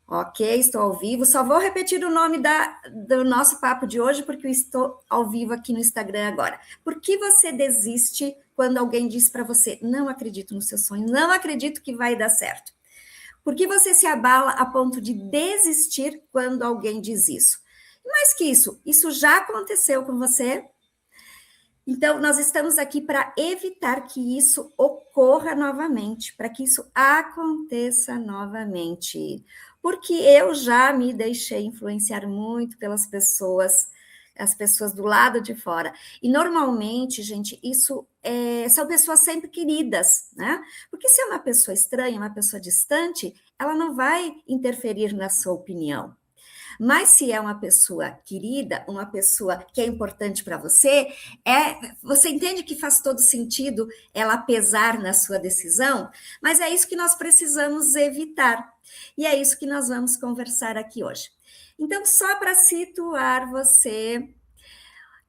Ok, estou ao vivo. Só vou repetir o nome do nosso papo de hoje, porque eu estou ao vivo aqui no Instagram agora. Por que você desiste quando alguém diz para você, não acredito no seu sonho, não acredito que vai dar certo? Por que você se abala a ponto de desistir quando alguém diz isso? Mais que isso já aconteceu com você? Então, nós estamos aqui para evitar que isso ocorra novamente, para que isso aconteça novamente. Porque eu já me deixei influenciar muito pelas pessoas, as pessoas do lado de fora. E normalmente, gente, são pessoas sempre queridas, né? Porque se é uma pessoa estranha, uma pessoa distante, ela não vai interferir na sua opinião. Mas se é uma pessoa querida, uma pessoa que é importante para você, você entende que faz todo sentido ela pesar na sua decisão, mas é isso que nós precisamos evitar. E é isso que nós vamos conversar aqui hoje. Então, só para situar você,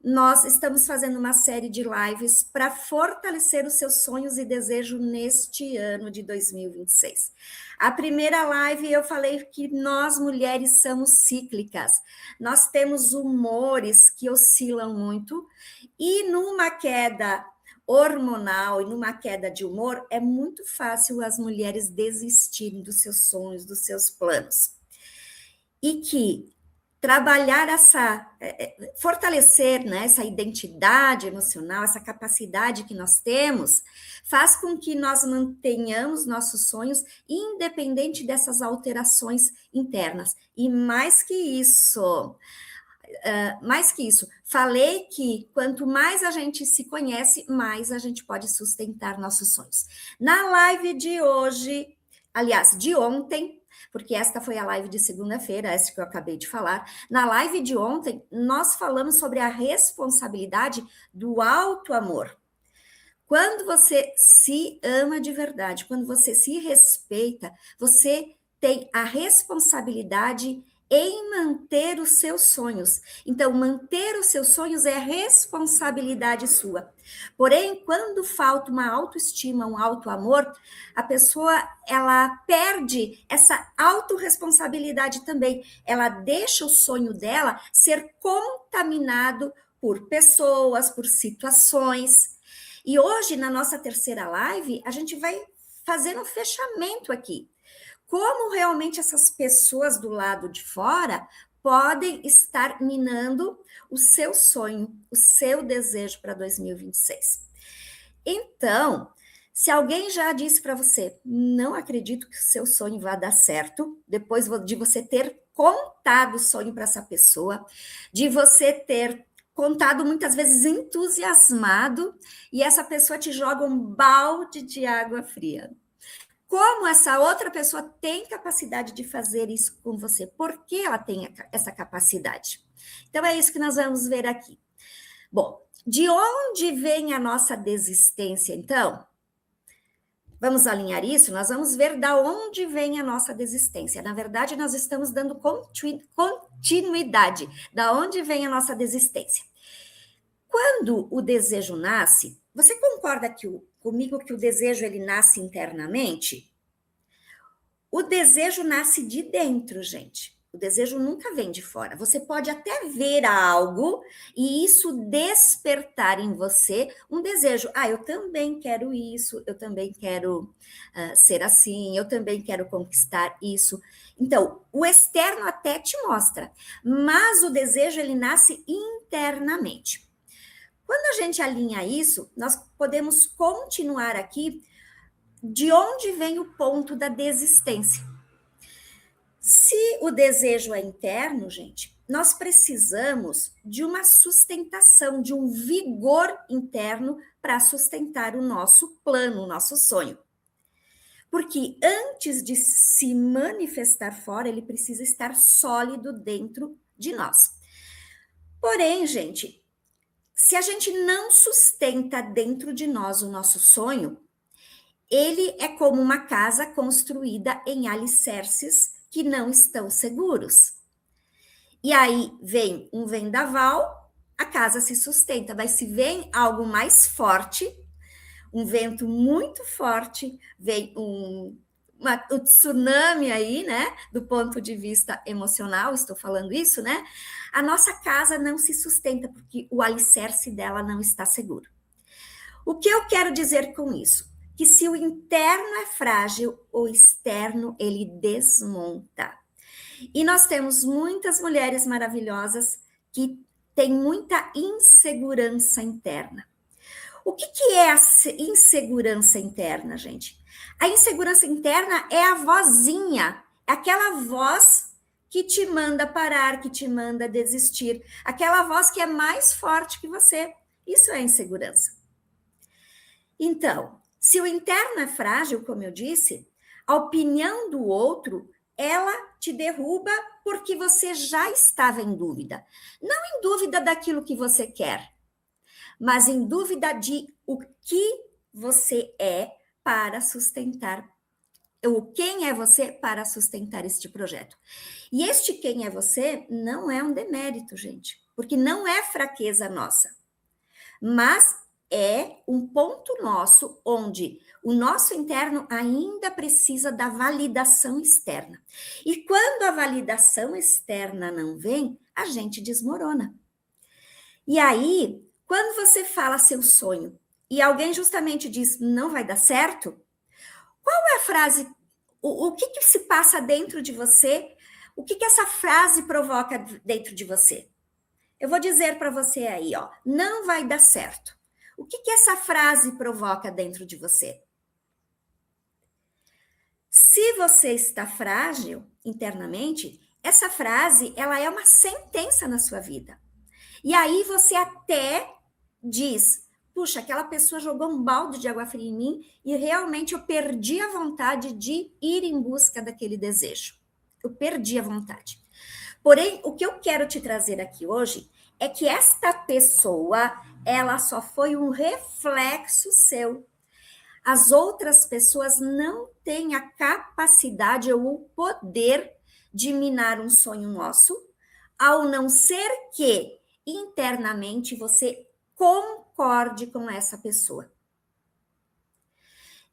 nós estamos fazendo uma série de lives para fortalecer os seus sonhos e desejos neste ano de 2026. A primeira live eu falei que nós mulheres somos cíclicas, nós temos humores que oscilam muito, e numa queda hormonal e numa queda de humor, é muito fácil as mulheres desistirem dos seus sonhos, dos seus planos. E que trabalhar fortalecer, né, essa identidade emocional, essa capacidade que nós temos, faz com que nós mantenhamos nossos sonhos independente dessas alterações internas. E mais que isso, falei que quanto mais a gente se conhece, mais a gente pode sustentar nossos sonhos. Na live de hoje, aliás, de ontem, porque esta foi a live de segunda-feira, essa que eu acabei de falar. Na live de ontem, nós falamos sobre a responsabilidade do auto-amor. Quando você se ama de verdade, quando você se respeita, você tem a responsabilidade em manter os seus sonhos. Então, manter os seus sonhos é responsabilidade sua. Porém, quando falta uma autoestima, um autoamor, a pessoa, ela perde essa autorresponsabilidade também. Ela deixa o sonho dela ser contaminado por pessoas, por situações. E hoje, na nossa terceira live, a gente vai fazer um fechamento aqui. Como realmente essas pessoas do lado de fora podem estar minando o seu sonho, o seu desejo para 2026. Então, se alguém já disse para você, não acredito que o seu sonho vá dar certo, depois de você ter contado o sonho para essa pessoa, de você ter contado muitas vezes entusiasmado, e essa pessoa te joga um balde de água fria. Como essa outra pessoa tem capacidade de fazer isso com você? Por que ela tem essa capacidade? Então, é isso que nós vamos ver aqui. Bom, de onde vem a nossa desistência, então? Vamos alinhar isso? Nós vamos ver da onde vem a nossa desistência. Na verdade, nós estamos dando continuidade. Da onde vem a nossa desistência? Quando o desejo nasce, você concorda comigo que o desejo ele nasce internamente? O desejo nasce de dentro, gente. O desejo nunca vem de fora. Você pode até ver algo e isso despertar em você um desejo. Ah, eu também quero isso, eu também quero ser assim, eu também quero conquistar isso. Então, o externo até te mostra, mas o desejo ele nasce internamente. Quando a gente alinha isso, nós podemos continuar aqui de onde vem o ponto da desistência. Se o desejo é interno, gente, nós precisamos de uma sustentação, de um vigor interno para sustentar o nosso plano, o nosso sonho. Porque antes de se manifestar fora, ele precisa estar sólido dentro de nós. Porém, gente, se a gente não sustenta dentro de nós o nosso sonho, ele é como uma casa construída em alicerces que não estão seguros. E aí vem um vendaval, a casa se sustenta, mas se vem algo mais forte, um vento muito forte, vem o tsunami aí, né? Do ponto de vista emocional, estou falando isso, né? A nossa casa não se sustenta porque o alicerce dela não está seguro. O que eu quero dizer com isso? Que se o interno é frágil, o externo ele desmonta. E nós temos muitas mulheres maravilhosas que têm muita insegurança interna. O que é a insegurança interna, gente? A insegurança interna é a vozinha, é aquela voz que te manda parar, que te manda desistir, aquela voz que é mais forte que você. Isso é insegurança. Então, se o interno é frágil, como eu disse, a opinião do outro, ela te derruba porque você já estava em dúvida. Não em dúvida daquilo que você quer, mas em dúvida de o que você é para sustentar, ou quem é você para sustentar este projeto. E este quem é você não é um demérito, gente, porque não é fraqueza nossa, mas é um ponto nosso onde o nosso interno ainda precisa da validação externa. E quando a validação externa não vem, a gente desmorona. E aí, quando você fala seu sonho e alguém justamente diz não vai dar certo, qual é a frase? O que se passa dentro de você? O que essa frase provoca dentro de você? Eu vou dizer para você aí, ó, não vai dar certo. O que essa frase provoca dentro de você? Se você está frágil internamente, essa frase, ela é uma sentença na sua vida. E aí você até diz, puxa, aquela pessoa jogou um balde de água fria em mim e realmente eu perdi a vontade de ir em busca daquele desejo. Eu perdi a vontade. Porém, o que eu quero te trazer aqui hoje é que esta pessoa, ela só foi um reflexo seu. As outras pessoas não têm a capacidade ou o poder de minar um sonho nosso, ao não ser que internamente você concorde com essa pessoa.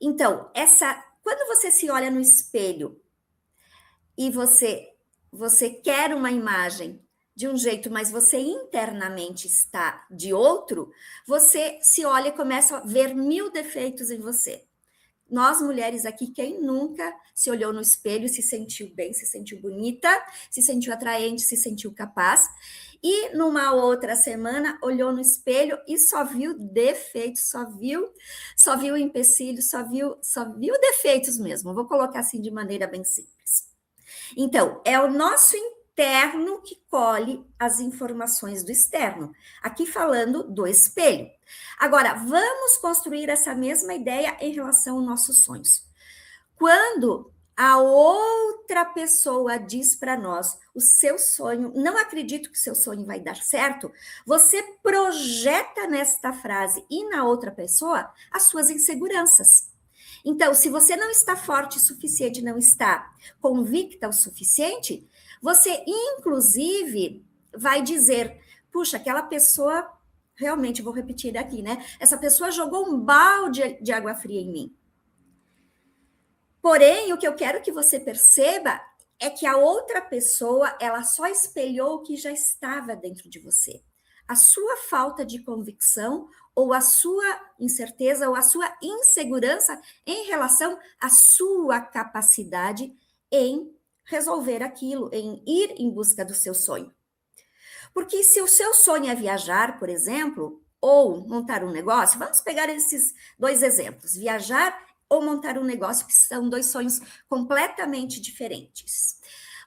Então, quando você se olha no espelho e você quer uma imagem de um jeito, mas você internamente está de outro, você se olha e começa a ver 1000 defeitos em você. Nós, mulheres aqui, quem nunca se olhou no espelho, se sentiu bem, se sentiu bonita, se sentiu atraente, se sentiu capaz, e numa outra semana olhou no espelho e só viu defeitos, só viu empecilhos, só viu defeitos mesmo. Vou colocar assim de maneira bem simples. Então, é o nosso interno que colhe as informações do externo. Aqui falando do espelho. Agora, vamos construir essa mesma ideia em relação aos nossos sonhos. Quando a outra pessoa diz para nós o seu sonho, não acredito que o seu sonho vai dar certo, você projeta nesta frase e na outra pessoa as suas inseguranças. Então, se você não está forte o suficiente, não está convicta o suficiente, você, inclusive, vai dizer, puxa, aquela pessoa, realmente, vou repetir aqui, né? Essa pessoa jogou um balde de água fria em mim. Porém, o que eu quero que você perceba é que a outra pessoa, ela só espelhou o que já estava dentro de você. A sua falta de convicção ou a sua incerteza ou a sua insegurança em relação à sua capacidade em resolver aquilo, em ir em busca do seu sonho. Porque se o seu sonho é viajar, por exemplo, ou montar um negócio, vamos pegar esses 2 exemplos, viajar ou montar um negócio, que são 2 sonhos completamente diferentes.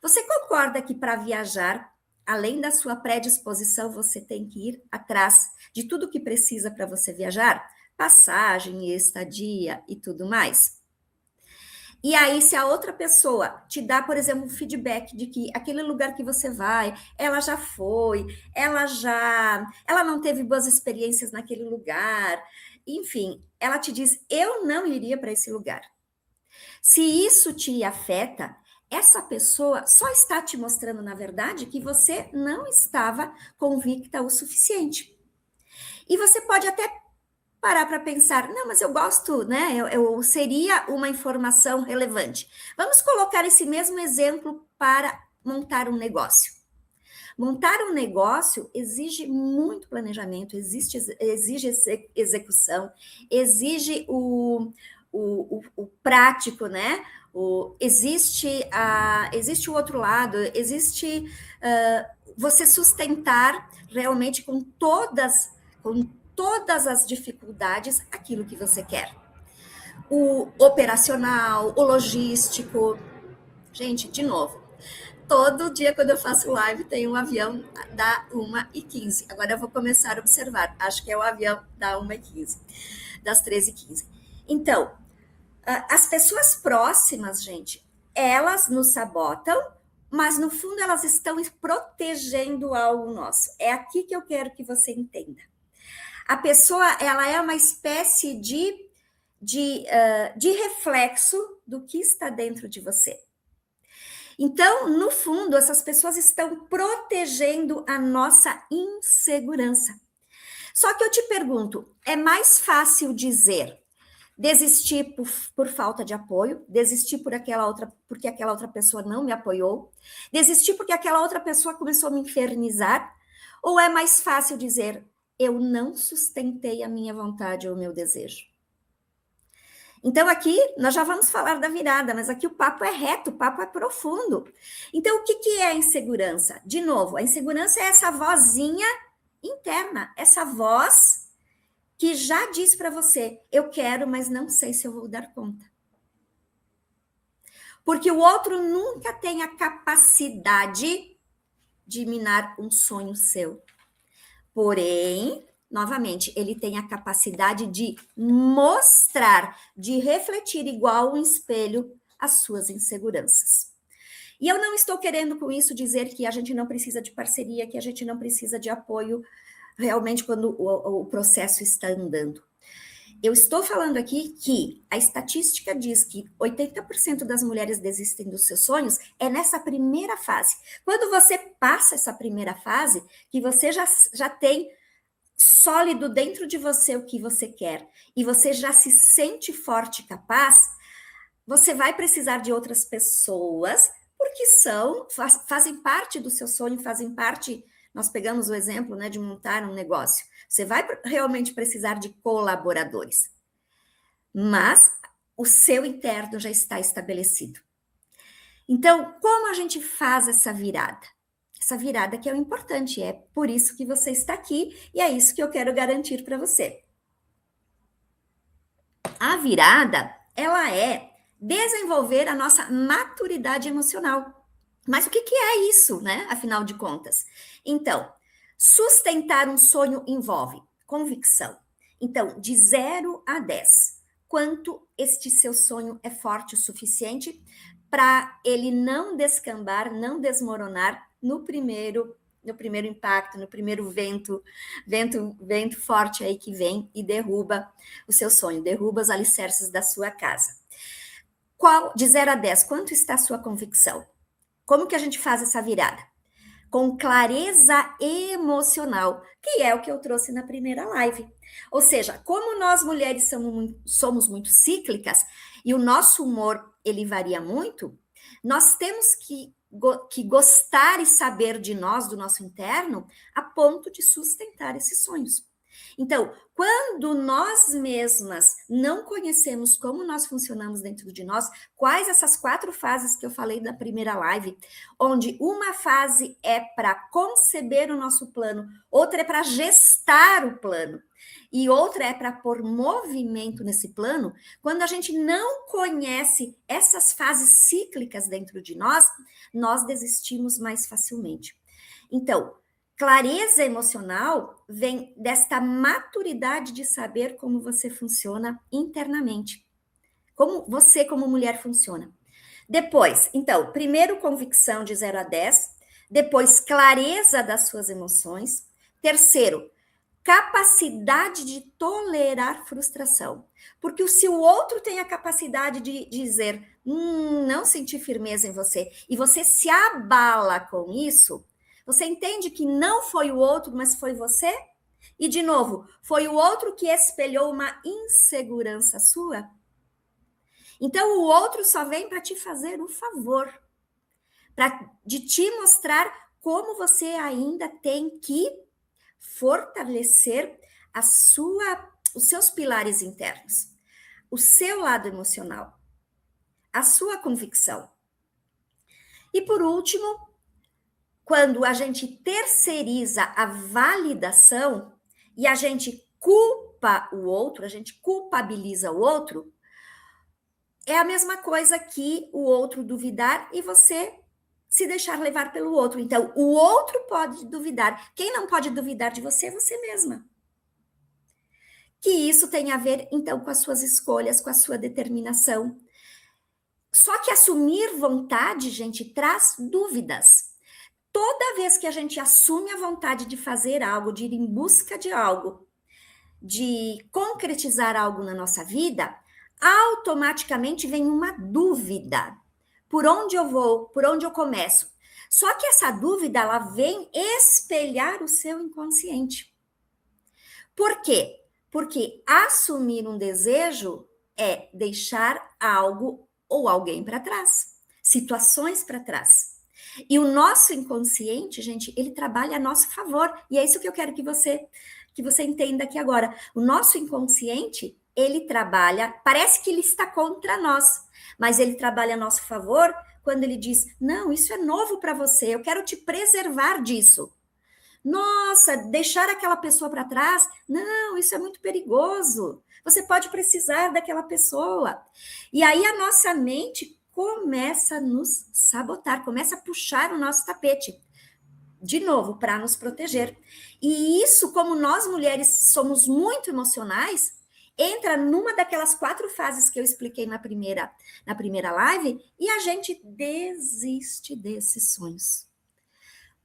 Você concorda que para viajar, além da sua predisposição, você tem que ir atrás de tudo que precisa para você viajar? Passagem, estadia e tudo mais. E aí, se a outra pessoa te dá, por exemplo, um feedback de que aquele lugar que você vai, ela já foi, ela não teve boas experiências naquele lugar, enfim, ela te diz, eu não iria para esse lugar. Se isso te afeta, essa pessoa só está te mostrando, na verdade, que você não estava convicta o suficiente. E você pode até parar para pensar, não, mas eu gosto, né? Eu seria uma informação relevante. Vamos colocar esse mesmo exemplo para montar um negócio. Montar um negócio exige muito planejamento, exige execução, exige o prático, né? Existe o outro lado, existe você sustentar realmente com todas as dificuldades aquilo que você quer. O operacional, o logístico. Gente, de novo, todo dia quando eu faço live tem um avião da 1h15. Agora eu vou começar a observar. Acho que é o avião da 1h15, das 13h15. Então, as pessoas próximas, gente, elas nos sabotam, mas no fundo elas estão protegendo algo nosso. É aqui que eu quero que você entenda. A pessoa, ela é uma espécie de reflexo do que está dentro de você. Então, no fundo, essas pessoas estão protegendo a nossa insegurança. Só que eu te pergunto, é mais fácil dizer desistir por falta de apoio, desistir porque aquela outra pessoa não me apoiou, desistir porque aquela outra pessoa começou a me infernizar, ou é mais fácil dizer eu não sustentei a minha vontade ou o meu desejo? Então, aqui nós já vamos falar da virada, mas aqui o papo é reto, o papo é profundo. Então, o que é a insegurança? De novo, a insegurança é essa vozinha interna, essa voz que já diz para você, eu quero, mas não sei se eu vou dar conta. Porque o outro nunca tem a capacidade de minar um sonho seu. Porém, novamente, ele tem a capacidade de mostrar, de refletir igual um espelho as suas inseguranças. E eu não estou querendo com isso dizer que a gente não precisa de parceria, que a gente não precisa de apoio realmente quando o processo está andando. Eu estou falando aqui que a estatística diz que 80% das mulheres desistem dos seus sonhos é nessa primeira fase. Quando você passa essa primeira fase, que você já tem sólido dentro de você o que você quer e você já se sente forte e capaz, você vai precisar de outras pessoas, porque fazem parte do seu sonho, fazem parte. Nós pegamos o exemplo, né, de montar um negócio. Você vai realmente precisar de colaboradores, mas o seu interno já está estabelecido. Então, como a gente faz essa virada? Essa virada que é o importante, é por isso que você está aqui e é isso que eu quero garantir para você. A virada, ela é desenvolver a nossa maturidade emocional. Mas o que é isso, né? Afinal de contas. Então, sustentar um sonho envolve convicção. Então, de 0 a 10, quanto este seu sonho é forte o suficiente para ele não descambar, não desmoronar no primeiro impacto, no primeiro vento forte aí que vem e derruba o seu sonho, derruba os alicerces da sua casa. De 0 a 10, quanto está a sua convicção? Como que a gente faz essa virada? Com clareza emocional, que é o que eu trouxe na primeira live. Ou seja, como nós mulheres somos muito cíclicas e o nosso humor ele varia muito, nós temos que gostar e saber de nós, do nosso interno, a ponto de sustentar esses sonhos. Então, quando nós mesmas não conhecemos como nós funcionamos dentro de nós, quais essas 4 fases que eu falei da primeira live, onde uma fase é para conceber o nosso plano, outra é para gestar o plano, e outra é para pôr movimento nesse plano, quando a gente não conhece essas fases cíclicas dentro de nós desistimos mais facilmente. Então, clareza emocional vem desta maturidade de saber como você funciona internamente. Como você, como mulher, funciona. Depois, então, primeiro convicção de 0 a 10. Depois, clareza das suas emoções. Terceiro, capacidade de tolerar frustração. Porque se o outro tem a capacidade de dizer, não sentir firmeza em você, e você se abala com isso, você entende que não foi o outro, mas foi você? E, de novo, foi o outro que espelhou uma insegurança sua? Então, o outro só vem para te fazer um favor, de te mostrar como você ainda tem que fortalecer os seus pilares internos, o seu lado emocional, a sua convicção. E por último, quando a gente terceiriza a validação e a gente culpa o outro, a gente culpabiliza o outro, é a mesma coisa que o outro duvidar e você se deixar levar pelo outro. Então, o outro pode duvidar. Quem não pode duvidar de você é você mesma. Que isso tem a ver, então, com as suas escolhas, com a sua determinação. Só que assumir vontade, gente, traz dúvidas. Toda vez que a gente assume a vontade de fazer algo, de ir em busca de algo, de concretizar algo na nossa vida, automaticamente vem uma dúvida. Por onde eu vou? Por onde eu começo? Só que essa dúvida, ela vem espelhar o seu inconsciente. Por quê? Porque assumir um desejo é deixar algo ou alguém para trás, situações para trás. E o nosso inconsciente, gente, ele trabalha a nosso favor. E é isso que eu quero que você entenda aqui agora. O nosso inconsciente, ele trabalha, parece que ele está contra nós, mas ele trabalha a nosso favor quando ele diz: não, isso é novo para você, eu quero te preservar disso. Nossa, deixar aquela pessoa para trás? Não, isso é muito perigoso. Você pode precisar daquela pessoa. E aí a nossa mente começa a nos sabotar, começa a puxar o nosso tapete. De novo, para nos proteger. E isso, como nós mulheres somos muito emocionais, entra numa daquelas 4 fases que eu expliquei na primeira live e a gente desiste desses sonhos.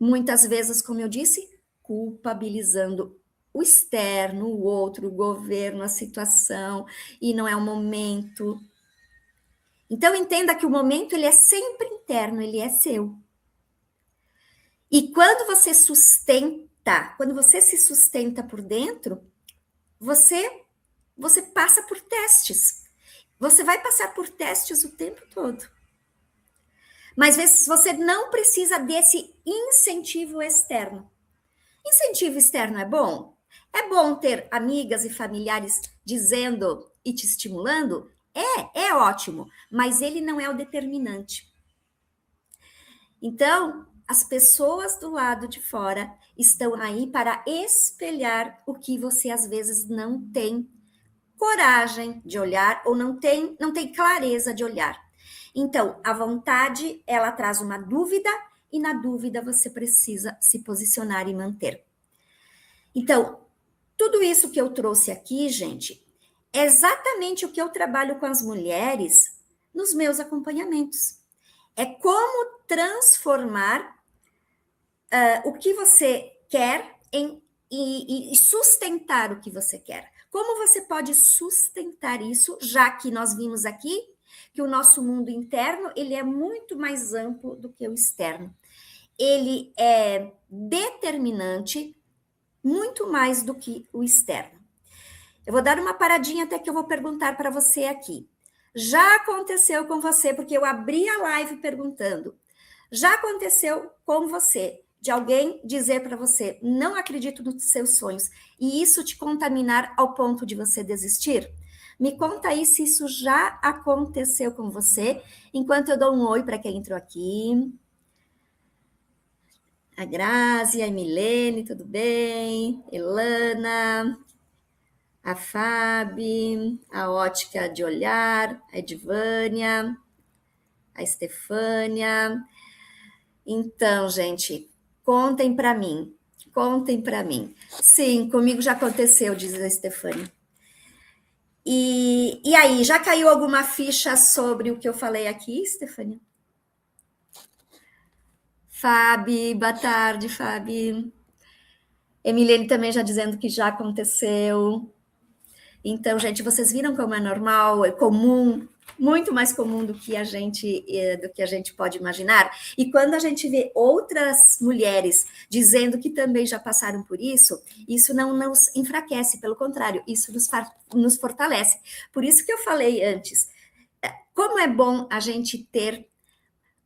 Muitas vezes, como eu disse, culpabilizando o externo, o outro, o governo, a situação, e não é o momento. Então, entenda que o momento, ele é sempre interno, ele é seu. E quando você se sustenta por dentro, você passa por testes. Você vai passar por testes o tempo todo. Mas você não precisa desse incentivo externo. Incentivo externo é bom? É bom ter amigas e familiares dizendo e te estimulando? É ótimo, mas ele não é o determinante. Então, as pessoas do lado de fora estão aí para espelhar o que você às vezes não tem coragem de olhar ou não tem clareza de olhar. Então, a vontade, ela traz uma dúvida e na dúvida você precisa se posicionar e manter. Então, tudo isso que eu trouxe aqui, gente, é exatamente o que eu trabalho com as mulheres nos meus acompanhamentos. É como transformar o que você quer e sustentar o que você quer. Como você pode sustentar isso, já que nós vimos aqui que o nosso mundo interno, ele é muito mais amplo do que o externo. Ele é determinante muito mais do que o externo. Eu vou dar uma paradinha até que eu vou perguntar para você aqui. Já aconteceu com você, porque eu abri a live perguntando, já aconteceu com você de alguém dizer para você, não acredito nos seus sonhos, e isso te contaminar ao ponto de você desistir? Me conta aí se isso já aconteceu com você, enquanto eu dou um oi para quem entrou aqui. A Grazi, a Milene, tudo bem? Elana, a Fábio, a Ótica de Olhar, a Edvânia, a Estefânia. Então, gente, contem para mim. Sim, comigo já aconteceu, diz a Estefânia. E aí, já caiu alguma ficha sobre o que eu falei aqui, Estefânia? Fábio, boa tarde, Fábio. Emilene também já dizendo que já aconteceu. Então, gente, vocês viram como é normal, é comum muito mais comum do que a gente pode imaginar. E quando a gente vê outras mulheres dizendo que também já passaram por isso não nos enfraquece, pelo contrário, isso nos fortalece. Por isso que eu falei antes, como é bom a gente ter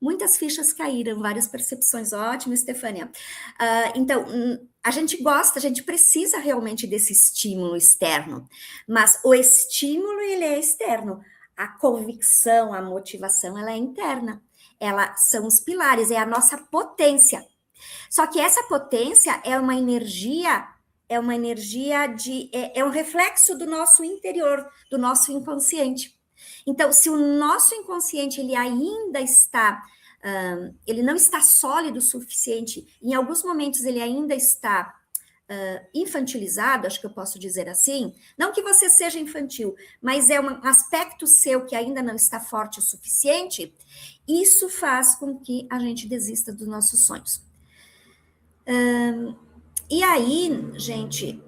muitas fichas caíram, várias percepções. Ótimo, Stefânia. Então, a gente gosta, a gente precisa realmente desse estímulo externo, mas o estímulo, ele é externo. A convicção, a motivação, ela é interna. Ela são os pilares, é a nossa potência. Só que essa potência é uma energia é um reflexo do nosso interior, do nosso inconsciente. Então, se o nosso inconsciente ele ainda está, ele não está sólido o suficiente, em alguns momentos ele ainda está infantilizado, acho que eu posso dizer assim, não que você seja infantil, mas é um aspecto seu que ainda não está forte o suficiente, isso faz com que a gente desista dos nossos sonhos. E aí, gente,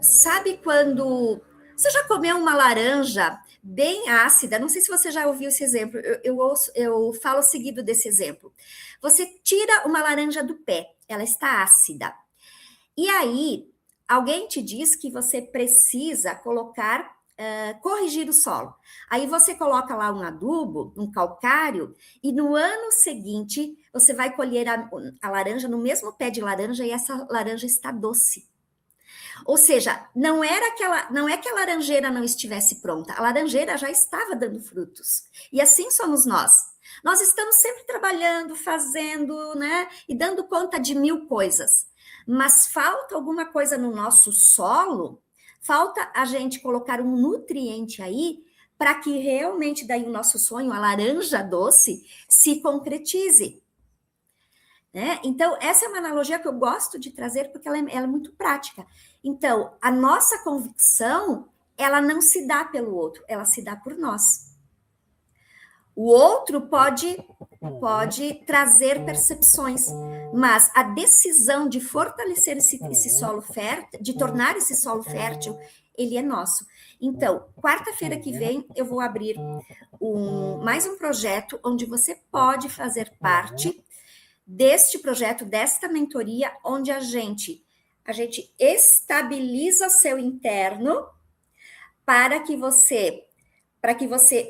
sabe quando você já comeu uma laranja bem ácida? Não sei se você já ouviu esse exemplo. Eu falo seguido desse exemplo. Você tira uma laranja do pé, ela está ácida. E aí, alguém te diz que você precisa corrigir o solo. Aí você coloca lá um adubo, um calcário, e no ano seguinte você vai colher a laranja no mesmo pé de laranja e essa laranja está doce. Ou seja, não é que a laranjeira não estivesse pronta, a laranjeira já estava dando frutos. E assim somos nós. Nós estamos sempre trabalhando, fazendo, né, e dando conta de 1000 coisas. Mas falta alguma coisa no nosso solo, falta a gente colocar um nutriente aí para que realmente daí o nosso sonho, a laranja doce, se concretize. Né? Então, essa é uma analogia que eu gosto de trazer porque ela é muito prática. Então, a nossa convicção, ela não se dá pelo outro, ela se dá por nós. O outro pode trazer percepções, mas a decisão de fortalecer esse solo fértil, de tornar esse solo fértil, ele é nosso. Então, quarta-feira que vem, eu vou abrir mais um projeto onde você pode fazer parte deste projeto, desta mentoria, onde a gente estabiliza seu interno para que você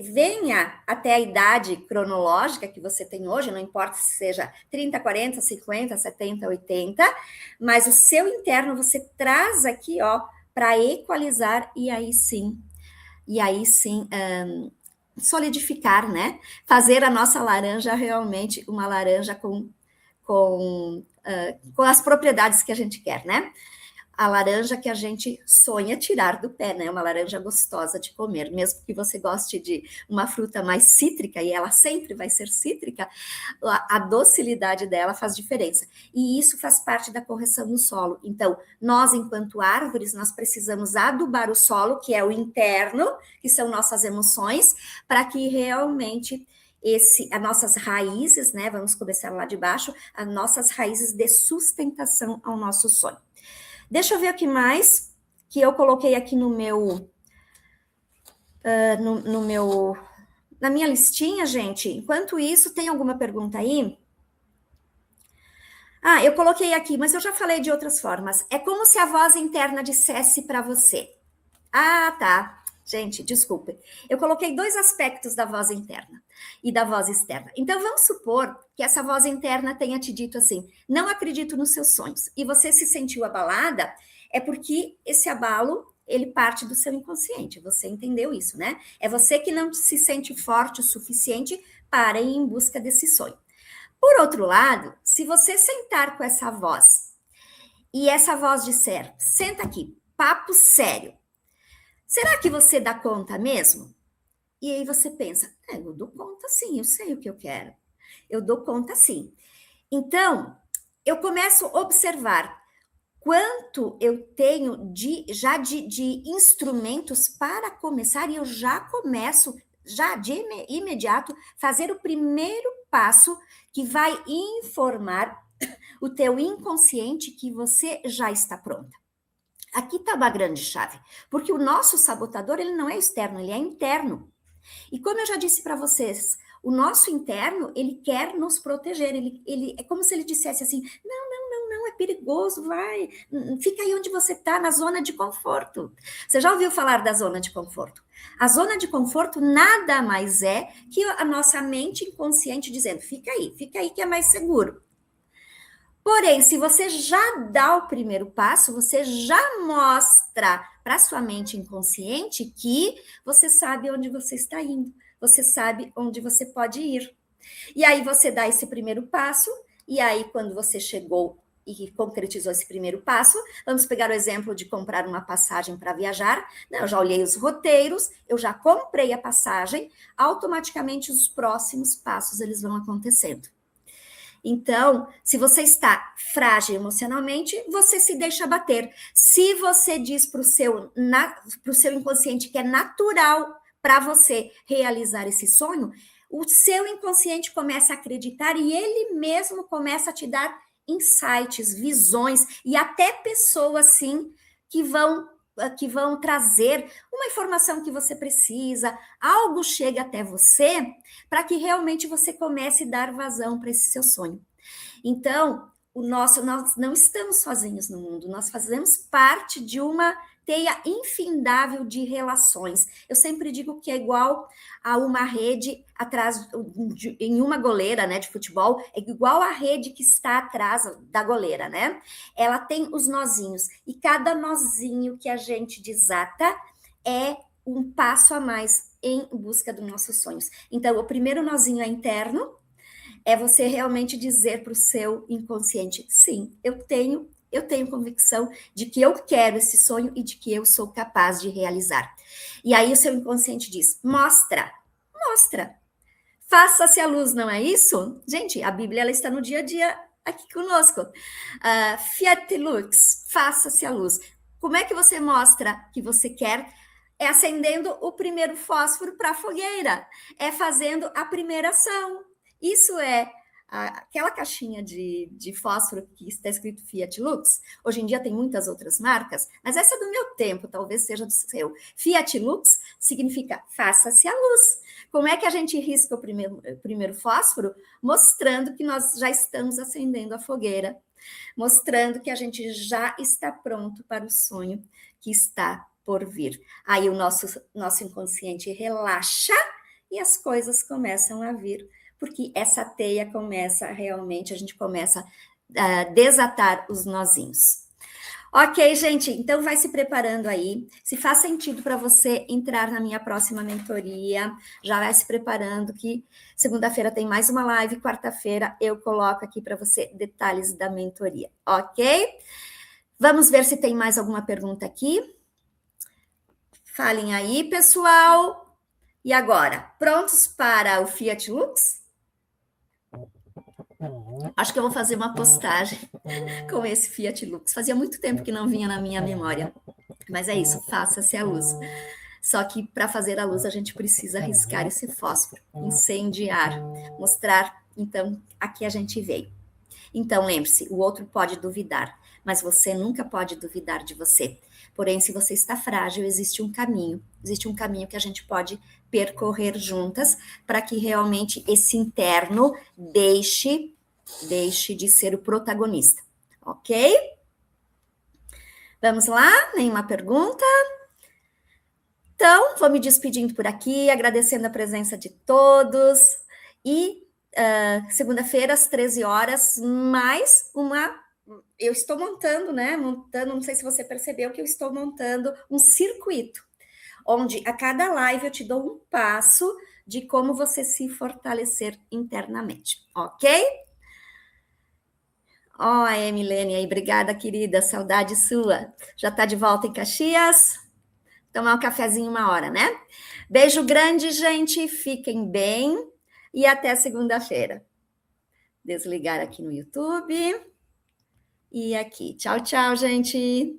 venha até a idade cronológica que você tem hoje, não importa se seja 30, 40, 50, 70, 80, mas o seu interno você traz aqui, ó, para equalizar e aí sim, solidificar, né? Fazer a nossa laranja realmente uma laranja com as propriedades que a gente quer, né? A laranja que a gente sonha tirar do pé, né? Uma laranja gostosa de comer, mesmo que você goste de uma fruta mais cítrica, e ela sempre vai ser cítrica, a docilidade dela faz diferença. E isso faz parte da correção do solo. Então, nós, enquanto árvores, nós precisamos adubar o solo, que é o interno, que são nossas emoções, para que realmente as nossas raízes, né? Vamos começar lá de baixo, as nossas raízes dê sustentação ao nosso sonho. Deixa eu ver o que mais que eu coloquei aqui no meu, na minha listinha, gente. Enquanto isso, tem alguma pergunta aí? Eu coloquei aqui, mas eu já falei de outras formas. É como se a voz interna dissesse para você. Tá. Gente, desculpe. Eu coloquei 2 aspectos da voz interna e da voz externa. Então, vamos supor que essa voz interna tenha te dito assim: não acredito nos seus sonhos. E você se sentiu abalada, é porque esse abalo, ele parte do seu inconsciente. Você entendeu isso, né? É você que não se sente forte o suficiente para ir em busca desse sonho. Por outro lado, se você sentar com essa voz e essa voz disser: senta aqui, papo sério. Será que você dá conta mesmo? E aí você pensa, eu dou conta sim, eu sei o que eu quero. Eu dou conta sim. Então, eu começo a observar quanto eu tenho de instrumentos para começar e eu já começo, de imediato, fazer o primeiro passo que vai informar o teu inconsciente que você já está pronta. Aqui está uma grande chave, porque o nosso sabotador, ele não é externo, ele é interno. E como eu já disse para vocês, o nosso interno, ele quer nos proteger, ele é como se ele dissesse assim, não, é perigoso, vai, fica aí onde você está, na zona de conforto. Você já ouviu falar da zona de conforto? A zona de conforto nada mais é que a nossa mente inconsciente dizendo, fica aí que é mais seguro. Porém, se você já dá o primeiro passo, você já mostra para sua mente inconsciente que você sabe onde você está indo, você sabe onde você pode ir. E aí você dá esse primeiro passo, e aí quando você chegou e concretizou esse primeiro passo, vamos pegar o exemplo de comprar uma passagem para viajar. Eu já olhei os roteiros, eu já comprei a passagem, automaticamente os próximos passos eles vão acontecendo. Então, se você está frágil emocionalmente, você se deixa bater. Se você diz para o seu inconsciente que é natural para você realizar esse sonho, o seu inconsciente começa a acreditar e ele mesmo começa a te dar insights, visões e até pessoas, sim, que vão trazer uma informação que você precisa, algo chega até você para que realmente você comece a dar vazão para esse seu sonho. Então, nós não estamos sozinhos no mundo, nós fazemos parte de uma teia infindável de relações. Eu sempre digo que é igual a uma rede atrás, em uma goleira, né, de futebol, é igual a rede que está atrás da goleira, né? Ela tem os nozinhos, e cada nozinho que a gente desata é um passo a mais em busca dos nossos sonhos. Então, o primeiro nozinho é interno, é você realmente dizer para o seu inconsciente, sim, eu tenho convicção de que eu quero esse sonho e de que eu sou capaz de realizar. E aí o seu inconsciente diz, mostra, faça-se a luz, não é isso? Gente, a Bíblia ela está no dia a dia aqui conosco. Fiat lux, faça-se a luz. Como é que você mostra que você quer? É acendendo o primeiro fósforo para a fogueira, é fazendo a primeira ação. Isso é aquela caixinha de fósforo que está escrito Fiat Lux. Hoje em dia tem muitas outras marcas, mas essa é do meu tempo, talvez seja do seu. Fiat Lux significa faça-se a luz. Como é que a gente risca o primeiro fósforo? Mostrando que nós já estamos acendendo a fogueira, mostrando que a gente já está pronto para o sonho que está por vir. Aí o nosso inconsciente relaxa e as coisas começam a vir, porque essa teia começa realmente, a gente começa a desatar os nozinhos. Ok, gente, então vai se preparando aí. Se faz sentido para você entrar na minha próxima mentoria, já vai se preparando que segunda-feira tem mais uma live, quarta-feira eu coloco aqui para você detalhes da mentoria, ok? Vamos ver se tem mais alguma pergunta aqui. Falem aí, pessoal. E agora, prontos para o Fiat Lux? Acho que eu vou fazer uma postagem com esse Fiat Lux. Fazia muito tempo que não vinha na minha memória. Mas é isso, faça-se a luz. Só que para fazer a luz a gente precisa riscar esse fósforo, incendiar, mostrar, então, aqui a gente veio. Então, lembre-se, o outro pode duvidar, mas você nunca pode duvidar de você. Porém, se você está frágil, existe um caminho que a gente pode percorrer juntas para que realmente esse interno deixe de ser o protagonista, ok? Vamos lá? Nenhuma pergunta? Então, vou me despedindo por aqui, agradecendo a presença de todos e segunda-feira, às 13 horas, mais uma. Eu estou montando, né? Não sei se você percebeu que eu estou montando um circuito, onde a cada live eu te dou um passo de como você se fortalecer internamente, ok? Ó, a Emilene aí, obrigada, querida, saudade sua. Já está de volta em Caxias? Tomar um cafezinho uma hora, né? Beijo grande, gente, fiquem bem e até segunda-feira. Desligar aqui no YouTube. E aqui. Tchau, tchau, gente.